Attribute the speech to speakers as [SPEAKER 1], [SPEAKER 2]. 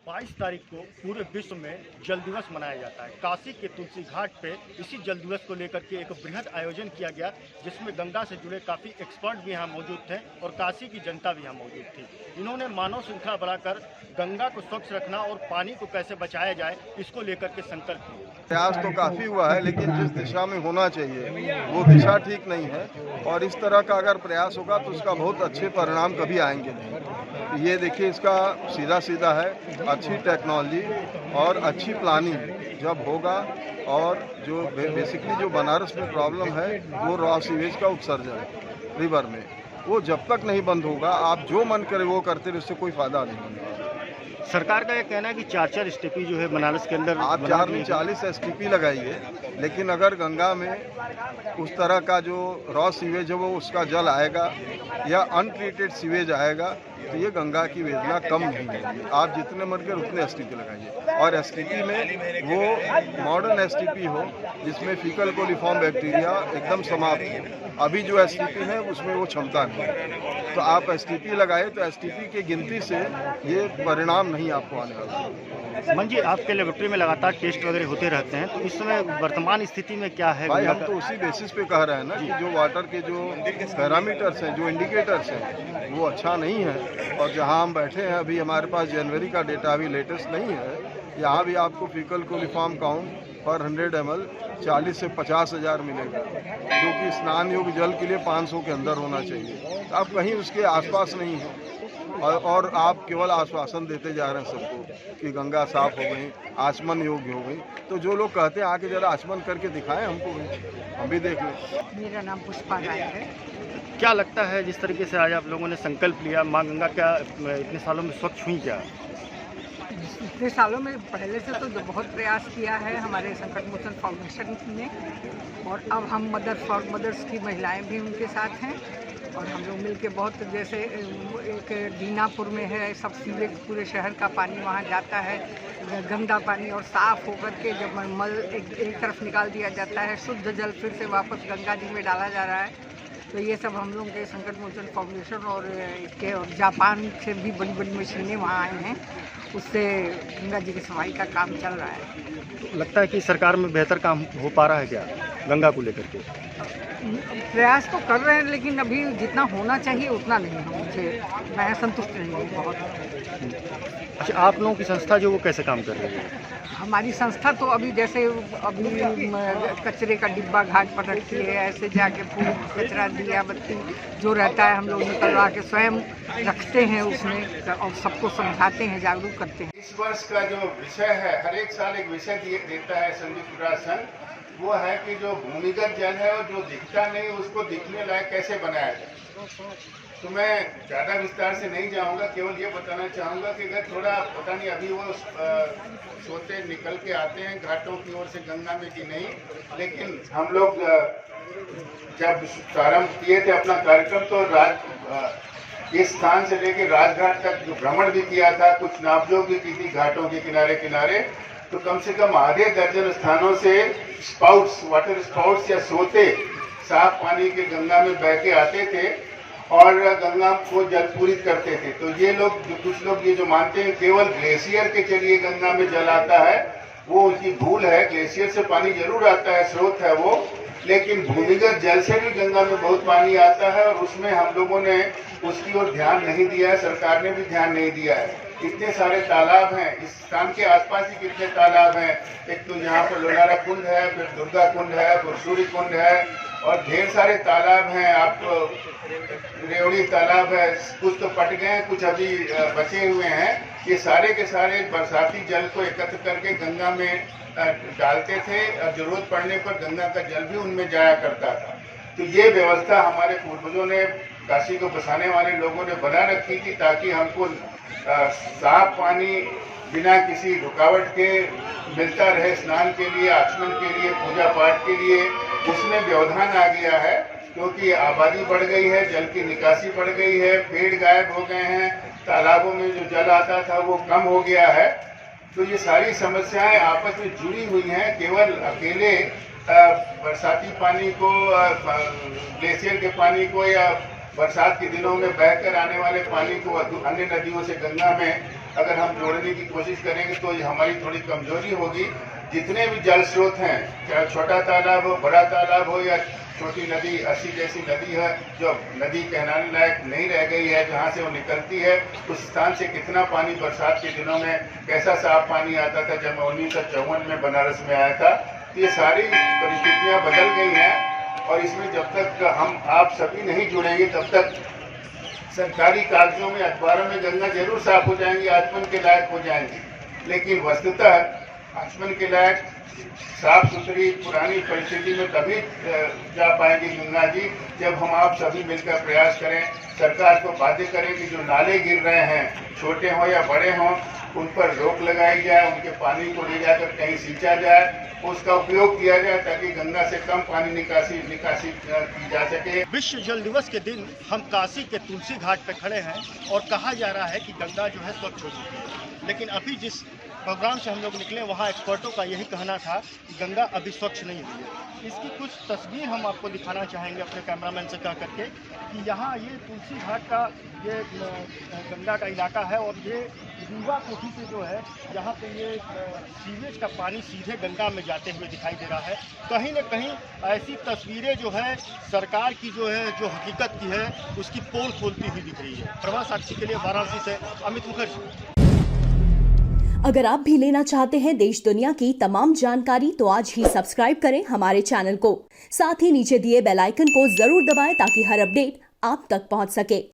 [SPEAKER 1] 22 तारीख को पूरे विश्व में जल दिवस मनाया जाता है। काशी के तुलसी घाट पे इसी जल दिवस को लेकर के एक बृहद आयोजन किया गया, जिसमें गंगा से जुड़े काफ़ी एक्सपर्ट भी यहाँ मौजूद थे और काशी की जनता भी यहाँ मौजूद थी। इन्होंने मानव श्रृंखला बनाकर गंगा को स्वच्छ रखना और पानी को कैसे बचाया जाए, इसको लेकर के संकल्प लिया।
[SPEAKER 2] प्रयास तो काफ़ी हुआ है, लेकिन जिस दिशा में होना चाहिए वो दिशा ठीक नहीं है, और इस तरह का अगर प्रयास होगा तो उसका बहुत अच्छे परिणाम कभी आएंगे नहीं। ये देखिए, इसका सीधा सीधा है, अच्छी टेक्नोलॉजी और अच्छी प्लानिंग जब होगा, और जो बेसिकली जो बनारस में प्रॉब्लम है वो रॉ सीवेज का उत्सर्जन रिवर में, वो जब तक नहीं बंद होगा, आप जो मन करे वो करते रहे, उससे कोई फायदा नहीं होगा।
[SPEAKER 1] सरकार का ये कहना है कि 4-4 एसटीपी जो है बनारस के अंदर,
[SPEAKER 2] आप 4 नहीं 40 एसटीपी लगाइए, लेकिन अगर गंगा में उस तरह का जो रॉ सीवेज है वो उसका जल आएगा या अनट्रीटेड सीवेज आएगा तो ये गंगा की वेदना कम नहीं होगी। आप जितने मन के उतने एसटीपी लगाइए, और एसटीपी में वो मॉडर्न एसटीपी हो जिसमें फीकल कोलिफॉर्म बैक्टीरिया एकदम समाप्त हो। अभी जो एसटीपी है उसमें वो क्षमता नहीं है, तो आप एसटीपी लगाए तो एसटीपी की गिनती से ये परिणाम नहीं आपको आने वाला।
[SPEAKER 1] मन जी, आपके लेबोरेटरी में लगातार टेस्ट वगैरह होते रहते हैं, तो इस समय वर्तमान स्थिति में क्या है?
[SPEAKER 2] भाई, हम तो उसी बेसिस पे कह रहे हैं ना कि जो वाटर के जो पैरामीटर्स हैं, जो इंडिकेटर्स हैं, वो अच्छा नहीं है। और जहां हम बैठे हैं अभी, हमारे पास जनवरी का डेटा अभी लेटेस्ट नहीं है, यहाँ भी आपको फीकल कोलिफॉर्म काउंट पर 100 ml 40 से 50 हज़ार मिलेगा, जो कि स्नान योग्य जल के लिए 500 के अंदर होना चाहिए। तो आप कहीं उसके आसपास नहीं हैं, और आप केवल आश्वासन देते जा रहे हैं सबको कि गंगा साफ हो गई, आचमन योग्य हो गई। तो जो लोग कहते हैं आके जरा आचमन करके दिखाएं हमको भी, हम भी देख लें।
[SPEAKER 3] मेरा नाम पुष्पा राय है।
[SPEAKER 1] क्या लगता है, जिस तरीके से आज आप लोगों ने संकल्प लिया, माँ गंगा क्या इतने सालों में स्वच्छ हुई क्या?
[SPEAKER 3] इतने सालों में पहले से तो बहुत प्रयास किया है हमारे संकट मोचन फाउंडेशन ने, और अब हम मदर फॉर मदर्स की महिलाएं भी उनके साथ हैं, और हम लोग मिलके बहुत, जैसे एक दीनापुर में है, सब सीवेज पूरे शहर का पानी वहाँ जाता है, गंदा पानी, और साफ़ होकर के जब मल एक तरफ निकाल दिया जाता है, शुद्ध जल फिर से वापस गंगा जी में डाला जा रहा है। तो ये सब हम लोग के संकट मोचन फाउंडेशन और इसके, और जापान से भी बड़ी बड़ी मशीनें वहाँ आई हैं, उससे गंगा जी की सफाई का काम चल रहा है।
[SPEAKER 1] लगता है कि सरकार में बेहतर काम हो पा रहा है क्या गंगा को लेकर के?
[SPEAKER 3] प्रयास तो कर रहे हैं, लेकिन अभी जितना होना चाहिए उतना नहीं है। मैं संतुष्ट नहीं हूँ बहुत।
[SPEAKER 1] अच्छा, आप लोगों की संस्था जो वो कैसे काम कर रही है?
[SPEAKER 3] हमारी संस्था तो अभी जैसे अभी कचरे का डिब्बा घाट पर रखी है, ऐसे जाके फूल कचरा दिया बत्ती जो रहता है हम लोग निकलवा के स्वयं रखते हैं उसमें, और सबको समझाते हैं, जागरूक करते हैं।
[SPEAKER 4] इस वर्ष का जो विषय है, हर एक साल एक विषय देता है संयुक्त राष्ट्र संघ, वो है कि जो भूमिगत जल है और जो दिखता नहीं उसको दिखने लायक कैसे बनाया जाए। तो मैं ज़्यादा विस्तार से नहीं जाऊंगा, केवल ये बताना चाहूँगा कि अगर थोड़ा पता नहीं अभी वो सोते निकल के आते हैं घाटों की ओर से गंगा में कि नहीं, लेकिन हम लोग जब प्रारंभ किए थे अपना कार्यक्रम तो इस स्थान से लेकर राजघाट तक जो भ्रमण भी किया था, कुछ नापजोख भी की थी घाटों के किनारे किनारे, तो कम से कम आधे दर्जन स्थानों से स्पाउट्स, वाटर स्पाउट्स या सोते साफ पानी के गंगा में बह के आते थे और गंगा को जल पूरित करते थे। तो ये लोग, जो कुछ लोग ये जो मानते हैं केवल ग्लेशियर के जरिए गंगा में जल आता है, वो उनकी भूल है। ग्लेशियर से पानी जरूर आता है, स्रोत है वो, लेकिन भूमिगत जल से भी गंगा में बहुत पानी आता है, और उसमें हम लोगों ने उसकी ओर ध्यान नहीं दिया है, सरकार ने भी ध्यान नहीं दिया है। इतने सारे तालाब हैं इस स्थान के आसपास ही, कितने तालाब हैं, एक तो यहाँ पर लोलारा कुंड है, फिर दुर्गा कुंड है, फिर सूर्य कुंड है, और ढेर सारे तालाब हैं। आपको रेवड़ी तालाब है, कुछ तो पट गए हैं, कुछ अभी बचे हुए हैं। ये सारे के सारे बरसाती जल को एकत्र करके गंगा में डालते थे, और जरूरत पड़ने पर गंगा का जल भी उनमें जाया करता था। तो ये व्यवस्था हमारे पूर्वजों ने, काशी को बसाने वाले लोगों ने बना रखी थी, ताकि हमको साफ पानी बिना किसी रुकावट के मिलता रहे, स्नान के लिए, आचमन के लिए, पूजा पाठ के लिए। उसमें व्यवधान आ गया है, क्योंकि आबादी बढ़ गई है, जल की निकासी बढ़ गई है, पेड़ गायब हो गए हैं, तालाबों में जो जल आता था वो कम हो गया है। तो ये सारी समस्याएं आपस में जुड़ी हुई हैं। केवल अकेले बरसाती पानी को, ग्लेशियर के पानी को या बरसात के दिनों में बहकर आने वाले पानी को अन्य नदियों से गंगा में अगर हम जोड़ने की कोशिश करेंगे तो ये हमारी थोड़ी कमजोरी होगी। जितने भी जल स्रोत हैं, चाहे छोटा तालाब हो, बड़ा तालाब हो या छोटी नदी, अस्सी जैसी नदी है जो नदी कहलाने लायक नहीं रह गई है, जहाँ से वो निकलती है उस स्थान से कितना पानी बरसात के दिनों में कैसा साफ पानी आता था जब मैं 1954 में बनारस में आया था। ये सारी परिस्थितियाँ बदल गई हैं और इसमें जब तक हम आप सभी नहीं जुड़ेंगे तब तक सरकारी कागजों में, अखबारों में गंगा जरूर साफ हो जाएंगी, आचमन के लायक हो जाएंगी, लेकिन वस्तुतः आचमन के लायक साफ सुथरी पुरानी परिस्थिति में तभी जा पाएंगी गंगा जी जब हम आप सभी मिलकर प्रयास करें, सरकार को बाध्य करें कि जो नाले गिर रहे हैं, छोटे हों या बड़े हों, उन पर रोक लगाई जाए, उनके पानी को ले जाकर कहीं सींचा जाए, उसका उपयोग किया जाए ताकि गंगा से कम पानी निकासी की जा सके।
[SPEAKER 1] विश्व जल दिवस के दिन हम काशी के तुलसी घाट पर खड़े हैं और कहा जा रहा है कि गंगा जो है स्वच्छ हो चुकी है, लेकिन अभी जिस प्रोग्राम से हम लोग निकले वहाँ एक्सपर्टों का यही कहना था कि गंगा अभी स्वच्छ नहीं हुई है। इसकी कुछ तस्वीर हम आपको दिखाना चाहेंगे अपने कैमरामैन से कह करके कि यहाँ ये तुलसी घाट का ये गंगा का इलाका है और ये युवा कोठी से जो है यहाँ पे ये सीवेज का पानी सीधे गंगा में जाते हुए दिखाई दे रहा है। कहीं न कहीं ऐसी तस्वीरें जो है सरकार की जो है जो हकीकत की है उसकी पोल खोलती हुई दिख रही है। प्रभा साक्षी के लिए वाराणसी से अमित मुखर्जी।
[SPEAKER 5] अगर आप भी लेना चाहते हैं देश दुनिया की तमाम जानकारी तो आज ही सब्सक्राइब करें हमारे चैनल को। साथ ही नीचे दिए बेल आइकन को जरूर दबाएं ताकि हर अपडेट आप तक पहुंच सके।